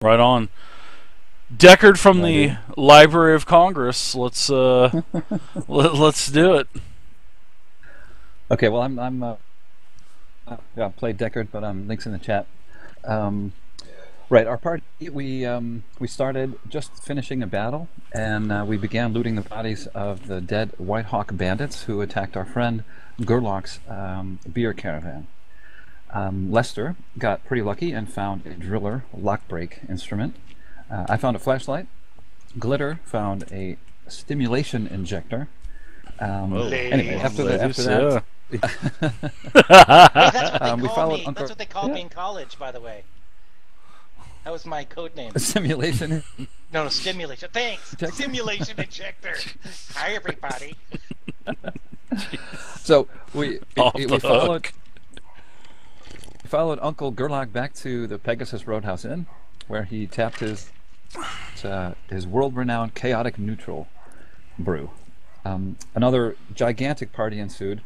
Right on. Deckard from Righty. the Library of Congress. Let's let's do it. Okay, well, yeah, play Deckard, but links in the chat. Um, right, our party we started just finishing a battle, and we began looting the bodies of the dead White Hawk bandits who attacked our friend Gerlock's beer caravan. Lester got pretty lucky and found a driller lockbreak instrument. I found a flashlight. Glitter found a stimulation injector. Anyway, after that, Hey, that's what they we call followed me. Uncle. That's what they called Yeah. me in college, by the way. That was my code name. Simulation. No, stimulation. Thanks. Injector. Stimulation injector. Hi, everybody. So we Off we the followed hook. Uncle Gerlach back to the Pegasus Roadhouse Inn, where he tapped his world-renowned chaotic neutral brew. Another gigantic party ensued,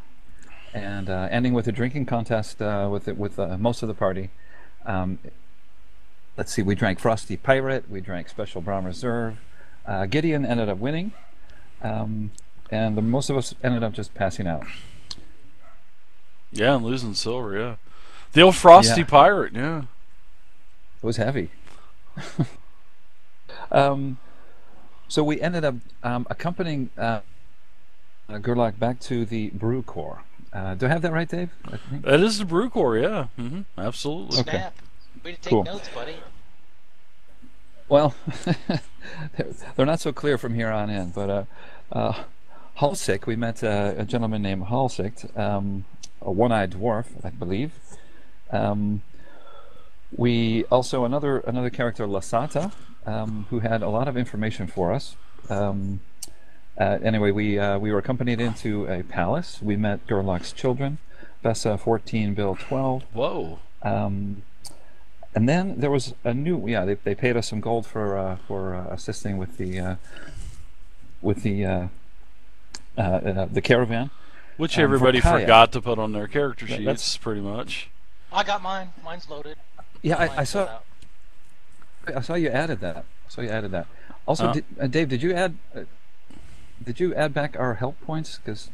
and ending with a drinking contest with most of the party. Let's see, we drank Frosty Pirate, we drank Special Brown Reserve. Gideon ended up winning, and most of us ended up just passing out. Yeah, and losing silver. Yeah, the old Frosty Yeah. Pirate. Yeah. It was heavy. So we ended up accompanying Gerlach back to the brew core. Do I have that right, Dave? I think. That is the brew core, yeah. Absolutely. Okay. Snap. Way to take Cool. notes, buddy. Well, they're not so clear from here on in, but Halsick, we met a gentleman named Halsick, a one-eyed dwarf, I believe. We also another character, Lasata, who had a lot of information for us. Anyway, we were accompanied into a palace. We met Gerlock's children, Bessa 14, Bill 12. Whoa. And then there was a new, they paid us some gold for assisting with the caravan. Which everybody Valkana. forgot to put on their character That- sheets, that's- pretty much. I got mine. Mine's loaded. Yeah, I Mine's saw filled out. I saw you added that. Also, Dave, did you add back our help points? Because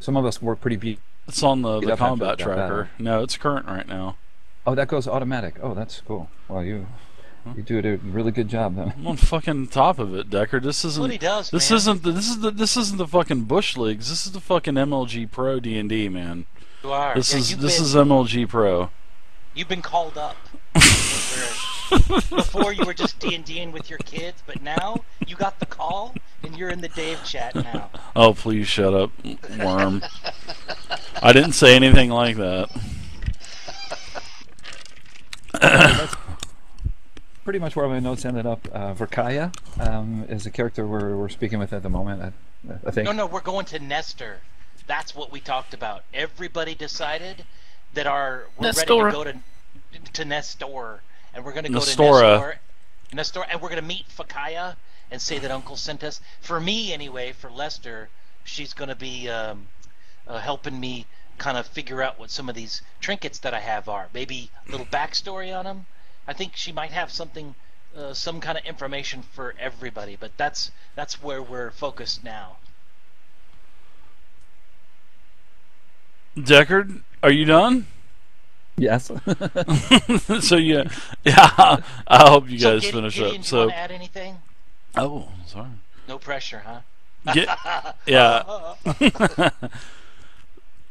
some of us were pretty beat. It's on the Get up combat after that tracker. No, it's current right now. Oh, that goes automatic. Oh, that's cool. Well, you do a really good job then. I'm on fucking top of it, Deckard. This isn't. What he does, This man. this isn't the fucking Bush Leagues. This is the fucking MLG Pro D&D, man. You are. This Yeah, is MLG Pro. You've been called up. Before you were just D&Ding with your kids, but now you got the call and you're in the Dave chat now. Oh, please shut up, worm. I didn't say anything like that. That's pretty much where my notes ended up. Verkaya is the character we're speaking with at the moment. I think. No, we're going to Nestor. That's what we talked about. Everybody decided that we're ready Nestora. to go to Nestor, and we're going to go Nestora. to Nestor, and we're going to meet Fakaya and say that Uncle sent us. For me, anyway, for Lester, she's going to be helping me kind of figure out what some of these trinkets that I have are. Maybe a little backstory on them. I think she might have something, some kind of information for everybody. But that's where we're focused now. Deckard, are you done? Yes. So yeah, I hope you guys So, finish Gideon, up. do So, you want to add anything? oh, sorry. No pressure, huh? Yeah.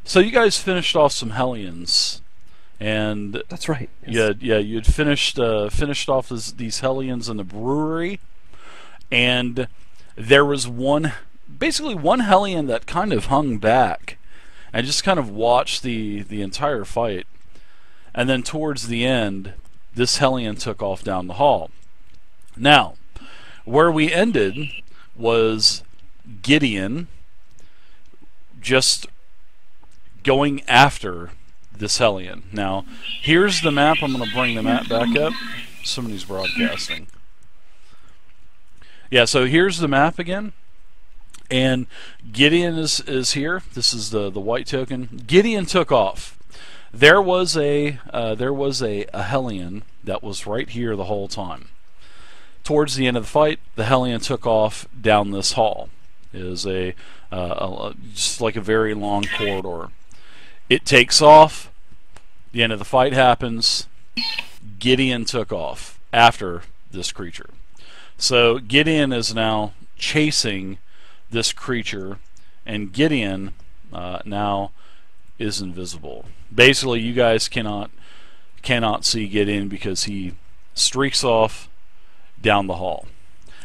So you guys finished off some Hellions, and That's right. Yes. you'd finished off these Hellions in the brewery, and there was basically one Hellion that kind of hung back, and just kind of watched the entire fight, and then towards the end, this Hellion took off down the hall. Now, where we ended was Gideon just going after this Hellion. Now, here's the map. I'm going to bring the map back up. Somebody's broadcasting. Yeah, so here's the map again. And Gideon is here. This is the white token. Gideon took off. There was a Hellion that was right here the whole time. Towards the end of the fight, the Hellion took off down this hall. It is just like a very long corridor. It takes off. The end of the fight happens. Gideon took off after this creature. So Gideon is now chasing this creature, and Gideon now is invisible. Basically, you guys cannot see Gideon because he streaks off down the hall.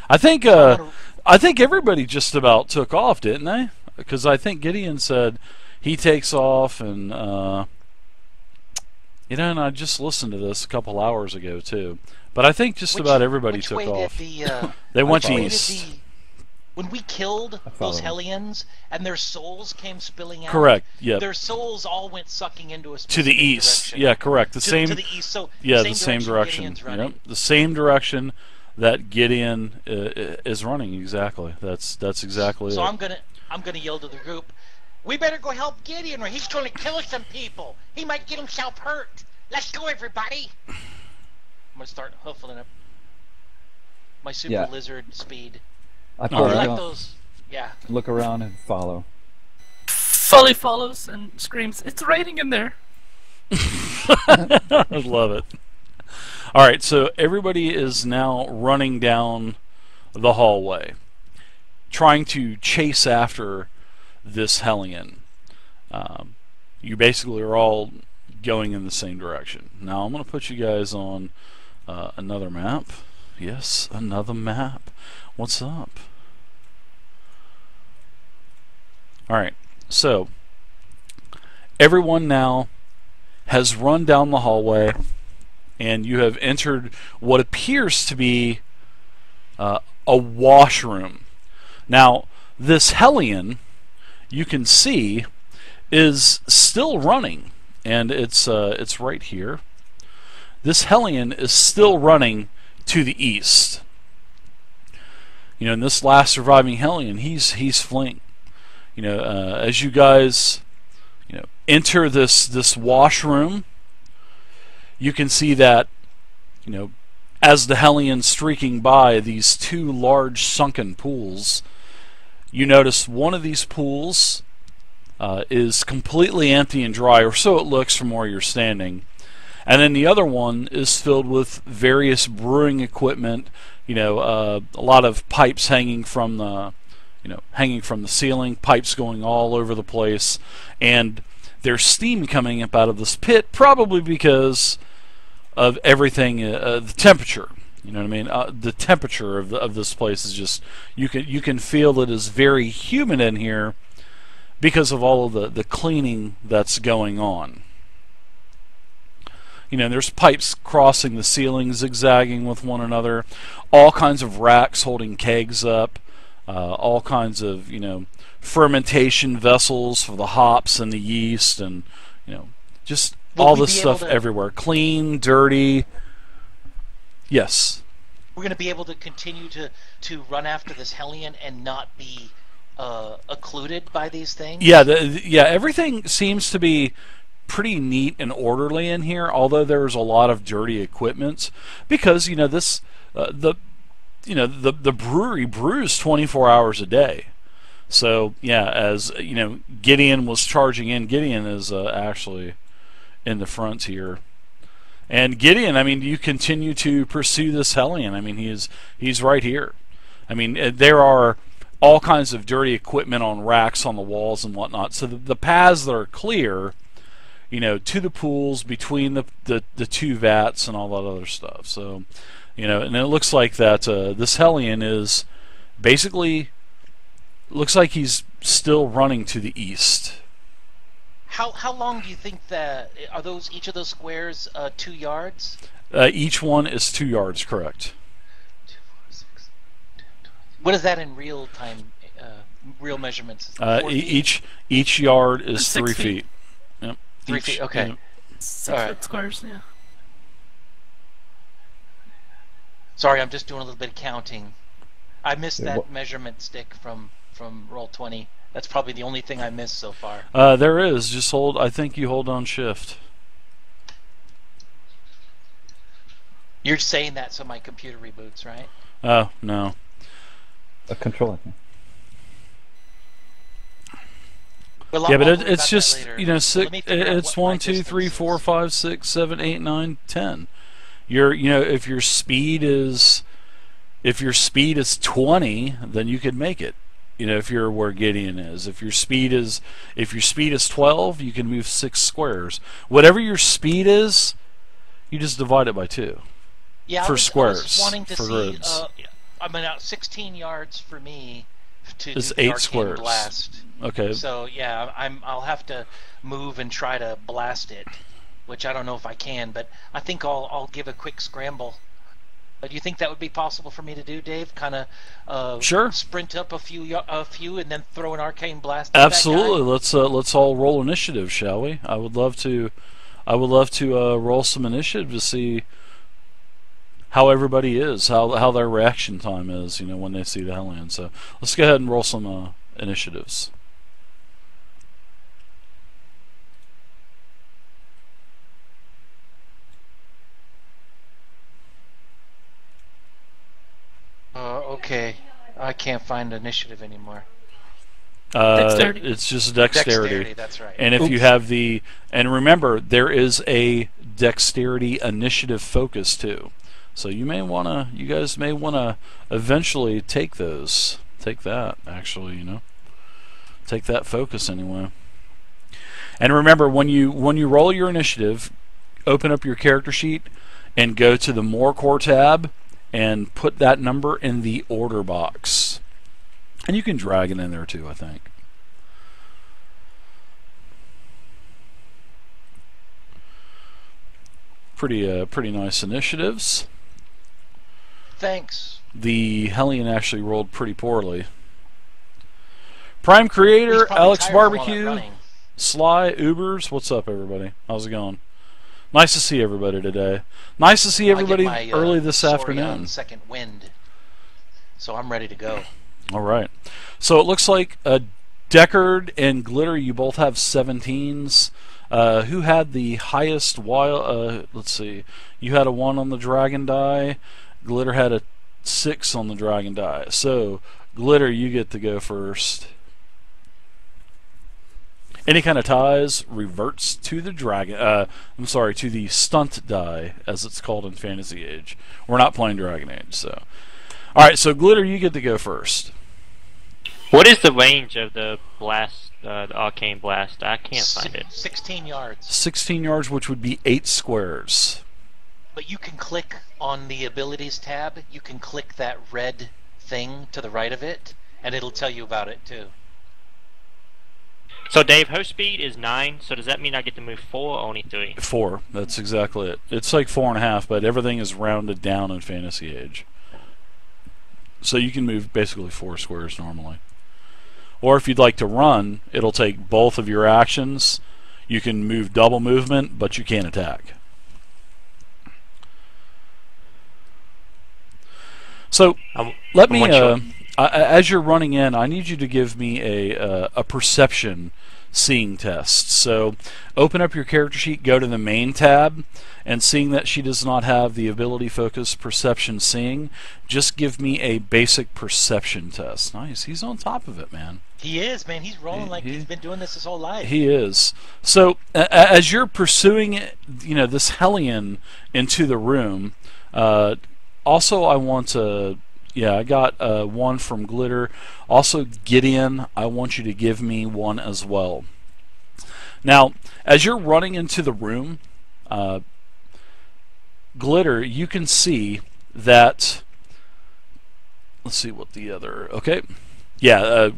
I think everybody just about took off, didn't they? Because I think Gideon said he takes off, and and I just listened to this a couple hours ago too. But I think just about everybody took off. They went east. When we killed those Hellions and their souls came spilling out, correct. Yeah. Their souls all went sucking into a to the east. direction. Yeah, correct. To the east. So the same direction. Yep. The same direction that Gideon is running. Exactly. That's exactly so it. I'm gonna yell to the group, we better go help Gideon, or he's going to kill some people. He might get himself hurt. Let's go, everybody. I'm gonna start huffling up my super lizard speed. I like those. Yeah. Look around and follow. Sully follows and screams, "It's raining in there!" I love it. All right, so everybody is now running down the hallway, trying to chase after this Hellion. You basically are all going in the same direction. Now I'm going to put you guys on another map. Yes, another map. What's up? Alright, so everyone now has run down the hallway, and you have entered what appears to be a washroom. Now, this Hellion, you can see, is still running, and it's right here. This Hellion is still running to the east. And this last surviving Hellion, he's fleeing. As you guys enter this washroom, you can see that as the Hellion's streaking by these two large sunken pools, you notice one of these pools is completely empty and dry, or so it looks from where you're standing. And then the other one is filled with various brewing equipment, a lot of pipes hanging from the ceiling, pipes going all over the place, and there's steam coming up out of this pit, probably because of everything, the temperature. You know what I mean? The temperature of this place is just, you can feel it is very humid in here because of all of the cleaning that's going on. There's pipes crossing the ceiling, zigzagging with one another, all kinds of racks holding kegs up, all kinds of fermentation vessels for the hops and the yeast, and just all this stuff everywhere, clean, dirty. Yes. We're going to be able to continue to run after this Hellion and not be occluded by these things. Yeah, everything seems to be pretty neat and orderly in here, although there's a lot of dirty equipment, because this the brewery brews 24 hours a day. So yeah, as Gideon was charging in. Gideon is actually in the front here, and Gideon, you continue to pursue this Hellion. He's right here. There are all kinds of dirty equipment on racks on the walls and whatnot, so the paths that are clear to the pools, between the two vats and all that other stuff. So, and it looks like that this Hellion is basically, looks like he's still running to the east. How long do you think that are those? Each of those squares 2 yards? Each one is 2 yards, correct. 2, 4, 6, 10, 12. What is that in real time? Real measurements? Each yard is 3 feet. Yep. 3 feet. Okay. Yep. 6 foot squares. Yeah. Sorry, I'm just doing a little bit of counting. I missed that measurement stick from Roll20. That's probably the only thing I missed so far. There is. Just hold. I think you hold on shift. You're saying that so my computer reboots, right? Oh, no. A controller thing. Well, Yeah, but I'll worry it's about just, that later. you know, So let me figure out it's what my 1, 2, 3, distance 4, is. 5, 6, 7, 8, 9, 10. You know, if your speed is 20, then you could make it. You know, if you're where Gideon is. If your speed is 12, you can move 6 squares. Whatever your speed is, you just divide it by 2. Yeah, For I was squares, wanting to for see. grids. I mean, 16 yards for me to It's do the 8 arcane squares. blast. Okay. So yeah, I'll have to move and try to blast it, which I don't know if I can, but I think I'll give a quick scramble. Do you think that would be possible for me to do, Dave? Kind of Sure. sprint up a few, and then throw an arcane blast. At Absolutely. That guy? Let's all roll initiative, shall we? I would love to roll some initiative to see how everybody is, how their reaction time is, you know, when they see the Hellion. So let's go ahead and roll some initiatives. Okay. I can't find initiative anymore. Dexterity. It's just dexterity. That's right. And if you have and remember, there is a dexterity initiative focus too. So you guys may wanna eventually take that actually, you know. Take that focus anyway. And remember, when you roll your initiative, open up your character sheet and go to the More Core tab and put that number in the order box. And you can drag it in there too, I think. Pretty nice initiatives. Thanks. The Hellion actually rolled pretty poorly. Prime Creator, He's probably Alex tired while I'm Barbecue, running. Sly, Ubers, what's up everybody? How's it going? Nice to see everybody today. Nice to see everybody I get my, early this Sorion afternoon. second wind. So I'm ready to go. All right. So it looks like Deckard and Glitter, you both have 17s. Who had the highest wild? Let's see. You had a 1 on the dragon die. Glitter had a 6 on the dragon die. So Glitter, you get to go first. Any kind of ties reverts to the dragon. I'm sorry, to the stunt die, as it's called in Fantasy Age. We're not playing Dragon Age, so. All right, so Glitter, you get to go first. What is the range of the blast, the arcane blast? I can't find it. 16 yards. 16 yards, which would be 8 squares. But you can click on the abilities tab. You can click that red thing to the right of it, and it'll tell you about it too. So Dave, her speed is 9, so does that mean I get to move 4 or only 3? 4. That's exactly it. It's like 4.5, but everything is rounded down in Fantasy Age. So you can move basically 4 squares normally. Or if you'd like to run, it'll take both of your actions. You can move double movement, but you can't attack. So let me, as you're running in, I need you to give me a perception seeing test. So open up your character sheet, go to the main tab, and seeing that she does not have the ability focus perception seeing, just give me a basic perception test. Nice, he's on top of it, man. He is, man. He's rolling like he's been doing this his whole life. He is. So as you're pursuing, you know, this Hellion into the room, also I want to, yeah, I got 1 from Glitter. Also Gideon, I want you to give me 1 as well. Now, as you're running into the room, Glitter, you can see that, let's see what the other, okay. Yeah,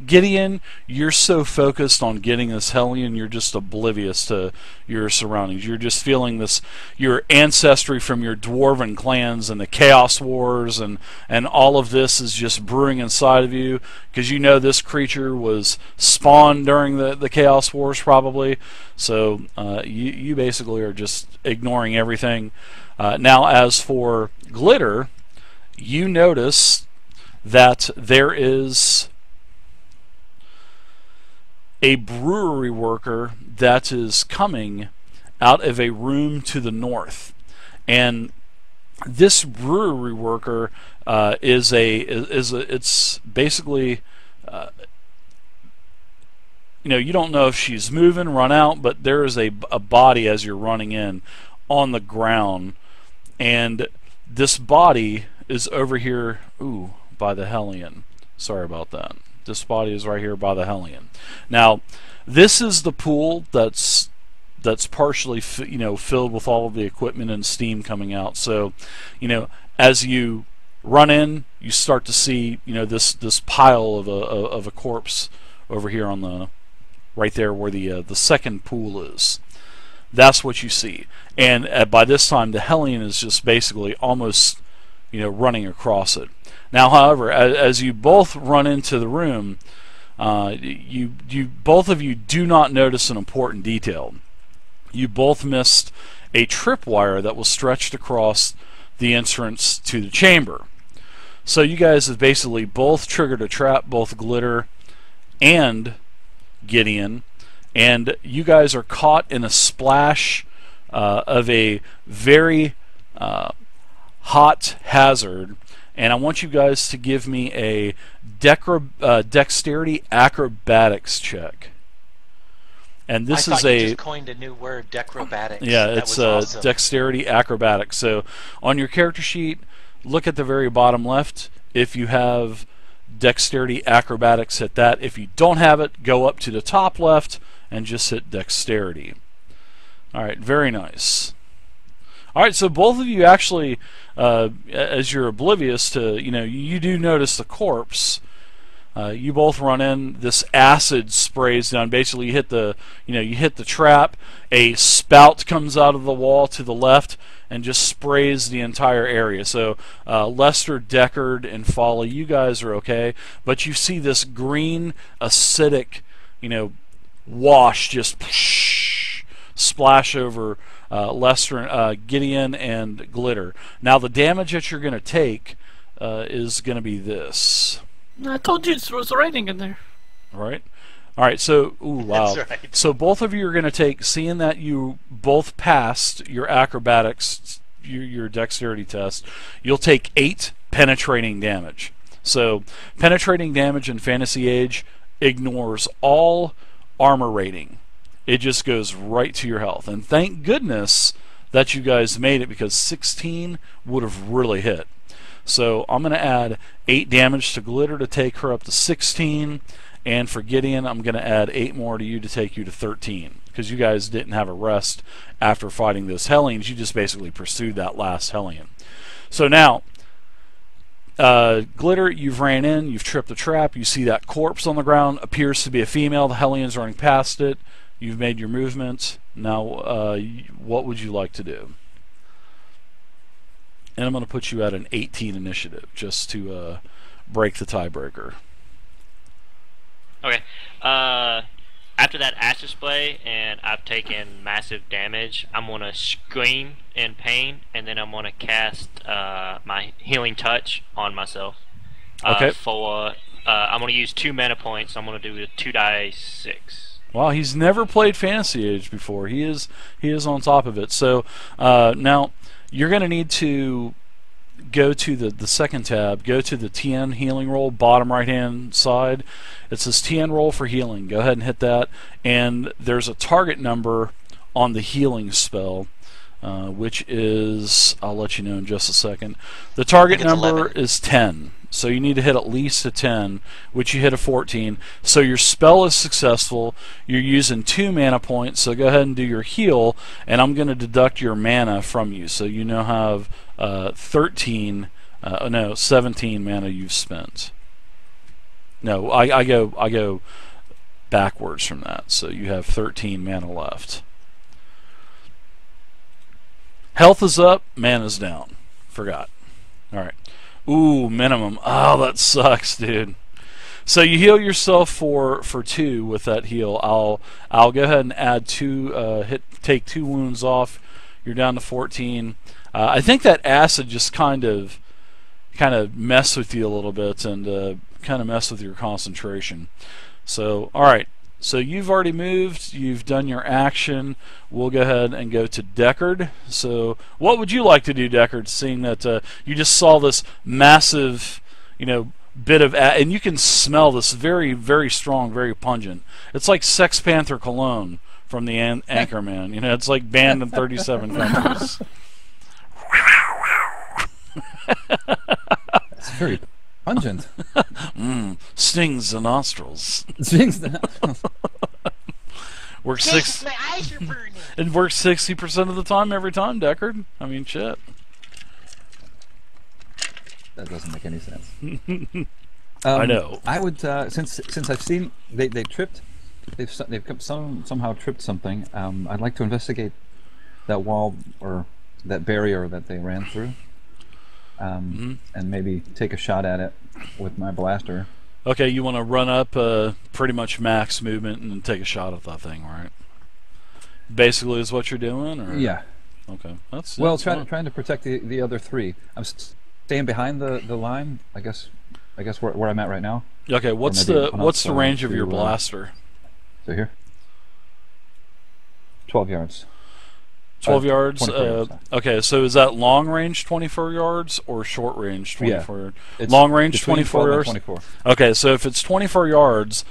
Gideon, you're so focused on getting this Hellion, you're just oblivious to your surroundings. You're just feeling this, your ancestry from your dwarven clans and the Chaos Wars, and all of this is just brewing inside of you, because you know this creature was spawned during the Chaos Wars probably. So you basically are just ignoring everything. Now, as for Glitter, you notice that there is a brewery worker that is coming out of a room to the north. And this brewery worker it's basically you don't know if she's moving, run out, but there is a body as you're running in on the ground, and this body is over here, by the Hellion. Sorry about that. This body is right here by the Hellion. Now, this is the pool that's partially filled with all of the equipment and steam coming out. So, as you run in, you start to see this pile of a corpse over here on the right there where the second pool is. That's what you see. And by this time, the Hellion is just basically almost running across it. Now, however, as you both run into the room, both of you do not notice an important detail. You both missed a tripwire that was stretched across the entrance to the chamber. So you guys have basically both triggered a trap, both Glitter and Gideon, and you guys are caught in a splash of a very hot hazard. And I want you guys to give me a dexterity acrobatics check. And this is you just coined a new word, decrobatics. Yeah, that it's was awesome. dexterity acrobatics. So on your character sheet, look at the very bottom left. If you have dexterity acrobatics, hit that. If you don't have it, go up to the top left and just hit dexterity. Alright, very nice. Alright, so both of you actually, as you're oblivious to, you do notice the corpse. You both run in. This acid sprays down. Basically, you hit the trap. A spout comes out of the wall to the left and just sprays the entire area. So Lester, Deckard, and Folly, you guys are okay, but you see this green acidic, wash just splash over Lester, Gideon, and Glitter. Now the damage that you're going to take is going to be this. I told you it was raining in there. All right, so, wow. That's right. So both of you are going to take, seeing that you both passed your acrobatics, your dexterity test, you'll take 8 penetrating damage. So penetrating damage in Fantasy Age ignores all armor rating. It just goes right to your health. And thank goodness that you guys made it, because 16 would have really hit. So I'm going to add 8 damage to Glitter to take her up to 16, and for Gideon I'm going to add 8 more to you to take you to 13, because you guys didn't have a rest after fighting those Hellions. You just basically pursued that last Hellion. So now, Glitter, you've ran in, you've tripped the trap, you see that corpse on the ground, appears to be a female, the Hellion's running past it, you've made your movement. Now what would you like to do? And I'm going to put you at an 18 initiative, just to break the tiebreaker. Okay. After that acid display, and I've taken massive damage, I'm going to scream in pain, and then I'm going to cast my healing touch on myself. Okay. I'm going to use 2 mana points. I'm going to do a 2d6. Wow, he's never played Fantasy Age before. He is on top of it. So now you're going to need to go to the second tab, go to the TN healing roll, bottom right hand side. It says TN roll for healing. Go ahead and hit that, and there's a target number on the healing spell, which is, I'll let you know in just a second. The target number 11. is 10, so you need to hit at least a 10, which you hit a 14. So your spell is successful. You're using 2 mana points, so go ahead and do your heal, and I'm going to deduct your mana from you, so you now have 17 mana you've spent. No, I go backwards from that, so you have 13 mana left. Health is up, mana's down. Forgot. Alright. Ooh, minimum. Oh, that sucks, dude. So you heal yourself for 2 with that heal. I'll go ahead and add 2, take 2 wounds off. You're down to 14. I think that acid just kind of messed with you a little bit, and kind of messed with your concentration. So, alright. So you've already moved. You've done your action. We'll go ahead and go to Deckard. So what would you like to do, Deckard, seeing that you just saw this massive, bit of... and you can smell this very, very strong, very pungent. It's like Sex Panther cologne from the Anchorman. It's like banned in 37 countries. It's very pungent. Stings the nostrils. Stings the nostrils. Works Jesus, my eyes are burning. It works 60% of the time every time, Deckard. I mean, shit. That doesn't make any sense. I know. I would since I've seen they tripped. They've somehow tripped something. I'd like to investigate that wall or that barrier that they ran through, and maybe take a shot at it with my blaster. Okay, you want to run up pretty much max movement and take a shot at that thing, right? Basically, is what you're doing, or yeah. Okay, that's well, fine. trying to protect the other three. I'm staying behind the line. I guess where I'm at right now. Okay, what's the range of your blaster? So here, 12 yards. 12 yards. 24 yards. Okay, so is that long range 24 yards or short range 24 yards? It's long range between 24 12 and yards? 24. Okay, so if it's 24 yards,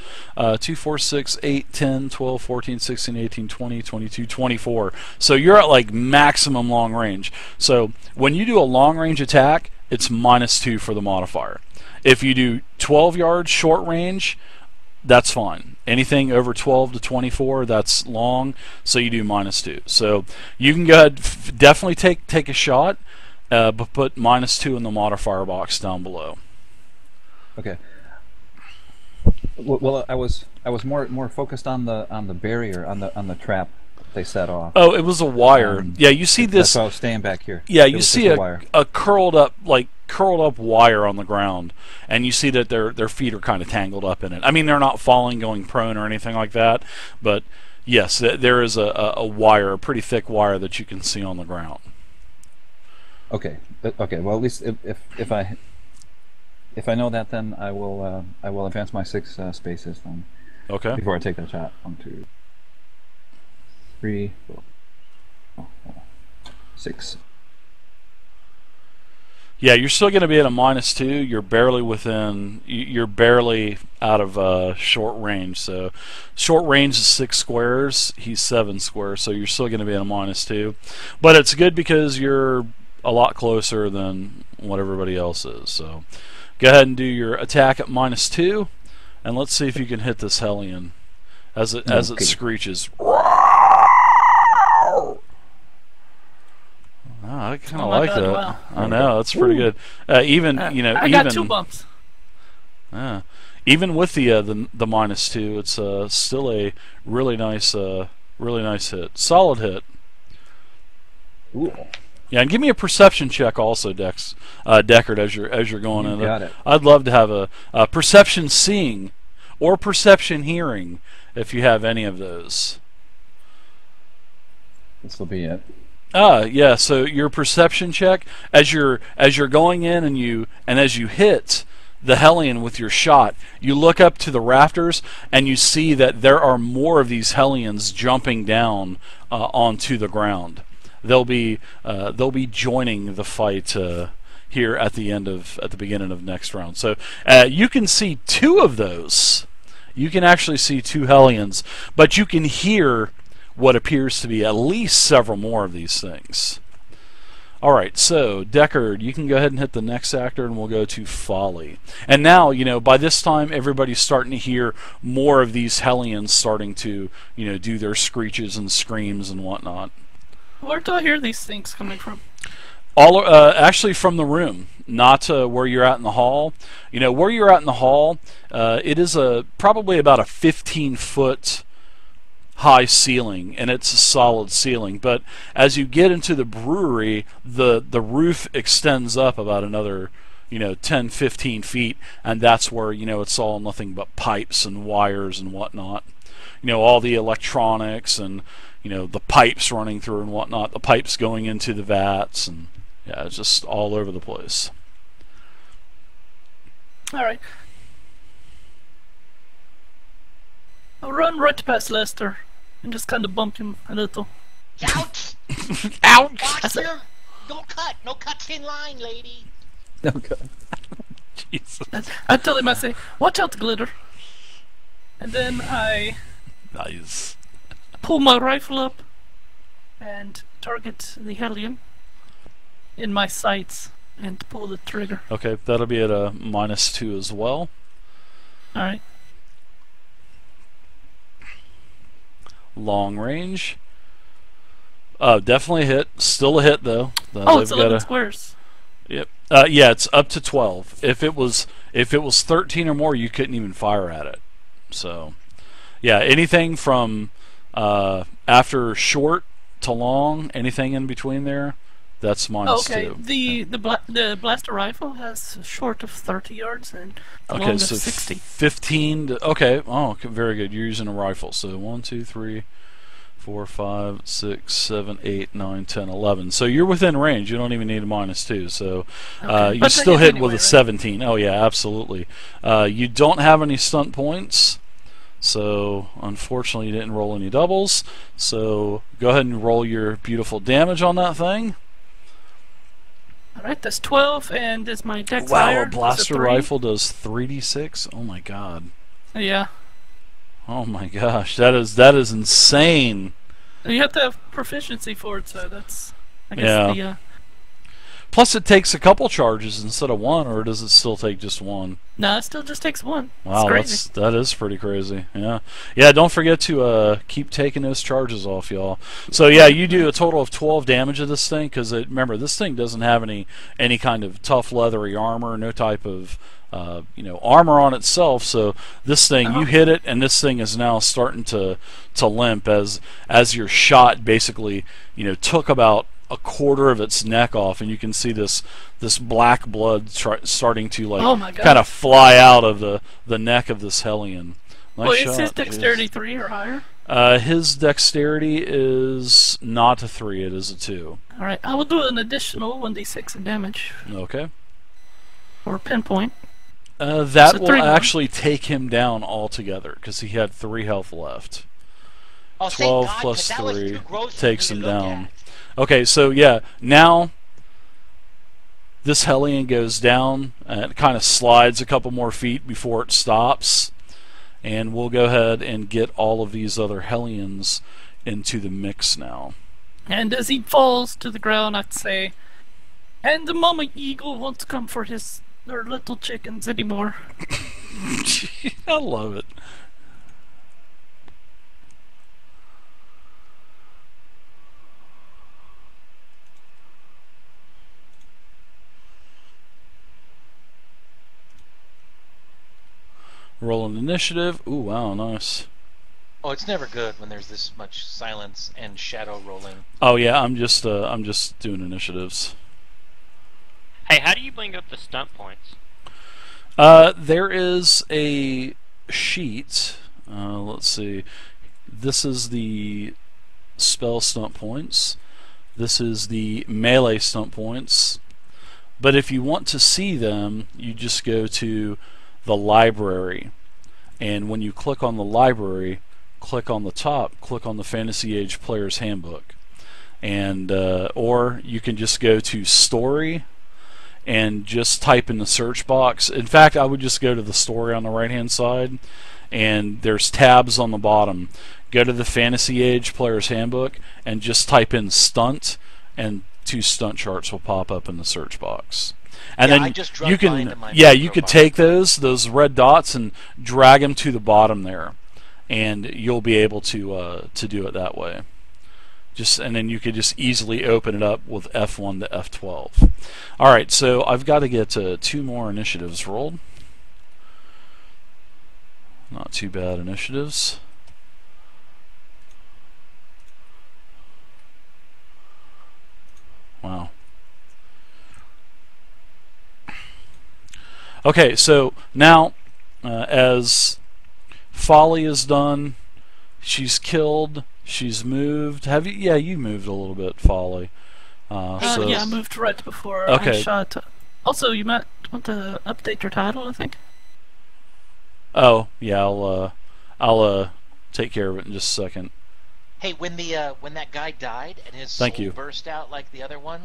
2, 4, 6, 8, 10, 12, 14, 16, 18, 20, 22, 24. So you're at like maximum long range. So when you do a long range attack, it's -2 for the modifier. If you do 12 yards short range, that's fine. Anything over 12 to 24, that's long, so you do -2. So you can go ahead, definitely take a shot, but put -2 in the modifier box down below. Okay. Well, I was more focused on the barrier, on the trap they set off. Oh, it was a wire. Yeah, you see this. That's why I was staying back here. Yeah, It you was see just wire. a curled up wire on the ground, and you see that their feet are kind of tangled up in it. I mean, they're not falling, going prone, or anything like that, but yes, there is a wire, a pretty thick wire that you can see on the ground. Okay. Okay. Well, at least if I know that, then I will advance my 6 spaces then. Okay. Before I take that shot. 1, 2, 3, 4, 6. Yeah, you're still going to be at a -2. You're barely within. You're barely out of short range. So, short range is 6 squares. He's 7 squares. So you're still going to be at a -2. But it's good because you're a lot closer than what everybody else is. So, go ahead and do your attack at -2, and let's see if you can hit this Hellion as it screeches. Oh, I kind of like that. Wow. I know, that's pretty good. Even I got 2 bumps. Even with the -2, it's still a really nice hit, solid hit. Ooh. Yeah, and give me a perception check also, Deckard, as you're going in. Got it. I'd love to have a perception seeing or perception hearing if you have any of those. This will be it. Yeah, so your perception check as you're going in and as you hit the Hellion with your shot, you look up to the rafters and you see that there are more of these Hellions jumping down onto the ground. They'll be joining the fight here at the beginning of next round. So you can see 2 of those. You can actually see 2 Hellions, but you can hear what appears to be at least several more of these things. Alright, so Deckard, you can go ahead and hit the next actor, and we'll go to Folly. And now, by this time, everybody's starting to hear more of these Hellions starting to, do their screeches and screams and whatnot. Where do I hear these things coming from? Actually from the room, not where you're at in the hall. Where you're at in the hall, it is probably about a 15-foot high ceiling, and it's a solid ceiling. But as you get into the brewery, the roof extends up about another 10, 15 feet, and that's where it's all nothing but pipes and wires and whatnot. All the electronics and the pipes running through and whatnot, the pipes going into the vats, and yeah, it's just all over the place. All right. I'll run right past Lester and just kind of bump him a little. Ouch! Ouch! Watch your... Don't cut! No cuts in line, lady! Okay. Jesus. I tell him, I say, watch out, glitter. And then I Nice. pull my rifle up and target the Hellion in my sights and pull the trigger. Okay, that'll be at a -2 as well. Alright. Long range. Definitely a hit. Still a hit though. Oh, it's They've 11 got a- squares. Yep. Yeah, it's up to 12. If it was 13 or more, you couldn't even fire at it. So, yeah, anything from after short to long, anything in between there, that's Okay, -2. the blaster rifle has a short of 30 yards and a long Okay, of so 60. 15 to, okay. Oh, okay, very good. You're using a rifle. So 1, 2, 3, 4, 5, 6, 7, 8, 9, 10, 11. So you're within range. You don't even need a -2. So Okay. you But still hit hit anyway, with a right? 17. Oh yeah, absolutely. You don't have any stunt points. So unfortunately, you didn't roll any doubles. So go ahead and roll your beautiful damage on that thing. Alright, that's 12, and is my dex Wow, higher? a Is it blaster 3? rifle does 3d6. Oh my god. Yeah. Oh my gosh, that is insane. You have to have proficiency for it, so that's, I guess, Yeah. the, Plus, it takes a couple charges instead of one, or does it still take just one? no, it still just takes 1. Wow, It's crazy. that is pretty crazy. Yeah, yeah. Don't forget to keep taking those charges off, y'all. So yeah, you do a total of 12 damage of this thing because remember this thing doesn't have any kind of tough leathery armor, no type of armor on itself. So this thing, you hit it, and this thing is now starting to limp as your shot basically took about a quarter of its neck off, and you can see this black blood starting to Oh my God. kind of fly out of the neck of this Hellion. Nice Well, shot. is his dexterity 3 or higher? His dexterity is not a 3; it is a 2. Alright, I will do an additional 1d6 of damage, Okay. or pinpoint. That So will 3 more. actually take him down altogether because he had 3 health left. Oh, thank 12 God, plus 'cause that was 3 too gross for takes me him to look down. at. Okay, so yeah, now this Hellion goes down and it kind of slides a couple more feet before it stops, and we'll go ahead and get all of these other Hellions into the mix now. And as he falls to the ground, I'd say, and the mama eagle won't come for her little chickens anymore. I love it. Roll an initiative. Ooh, wow, nice. Oh, it's never good when there's this much silence and shadow rolling. Oh yeah, I'm just doing initiatives. Hey, how do you bring up the stunt points? There is a sheet. Let's see. This is the spell stunt points. This is the melee stunt points. But if you want to see them, you just go to the library. And when you click on the library, click on the top, click on the Fantasy Age Player's Handbook. And or you can just go to Story and just type in the search box. In fact, I would just go to the story on the right hand side, and there's tabs on the bottom. Go to the Fantasy Age Player's Handbook and just type in stunt, and 2 stunt charts will pop up in the search box. And Yeah, I then just you drugged mine can to my you could profile. take those red dots and drag them to the bottom there, and you'll be able to do it that way. And then you could just easily open it up with F1 to F12. Alright, so I've got to get 2 more initiatives rolled. Not too bad initiatives. Wow. Okay, so now as Folly is done, she's killed. She's moved. Have you? Yeah, you moved a little bit, Folly. So Yeah, I moved right before Okay. I shot. Also, you might want to update your title, I think. Oh yeah, I'll take care of it in just a second. Hey, when that guy died and his Thank soul you. burst out like the other one,